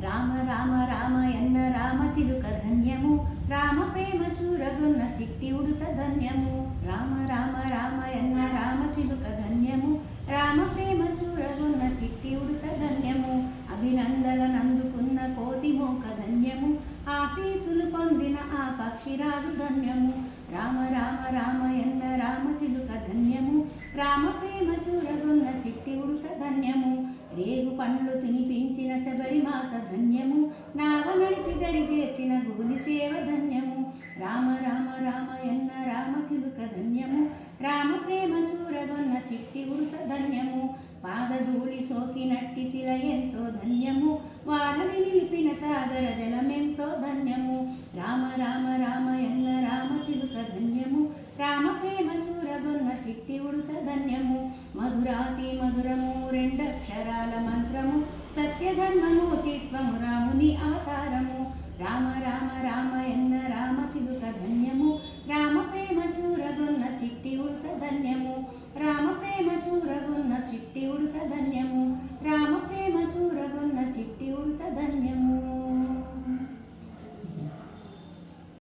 రామ రామ రామయన్న రామ చిలుక ధన్యము, రామ ప్రేమ చూరగొన్న చిట్టి ఉడుత ధన్యము. రామ రామ రామయన్న రామ చిలుక ధన్యము, రామ ప్రేమ చూరగొన్న చిట్టి ఉడుత ధన్యము. అభినందననందుకున్న కోతి మోక ధన్యము, ఆశీసులు పొందిన ఆ పక్షిరాజు ధన్యము. రామ రామ రామయన్న రామ చిలుక ధన్యము, రామ ప్రేమ చూరగొన్న చిట్టి ఉడుత ధన్యము. రేగు పండ్లు తినిపించిన శబరిమాత ధన్యము, నావ నడిపి దరి చేర్చిన గోలి సేవ ధన్యము. రామ రామ రామయన్న రామ చిలుక ధన్యము, రామ ప్రేమ చూరగొన్న చిట్టి ఉడుత ధన్యము. పాదధూళి సోకినట్టి శిల ఎంతో ధన్యము, వానని నిలిపిన సాగర జలమెంతో ధన్యము. రామ రామ రామయన్న రామ చిలుక ధన్యము, రామ ప్రేమ చూరగొన్న చిట్టి ఉడుత ధన్యము. మధురాతి మధురము రెండక్షరాల మంత్రము, సత్యధర్మమూర్తిత్వము రాముని అవతారము. రామ రామ రామయన్న రామ చిలుక ధన్యము, రామ ప్రేమ చూరగొన్న చిట్టి ఉడుత ధన్యము. రామ ప్రేమ చూరగొన్న చిట్టి ఉడుత ధన్యము, రామ ప్రేమ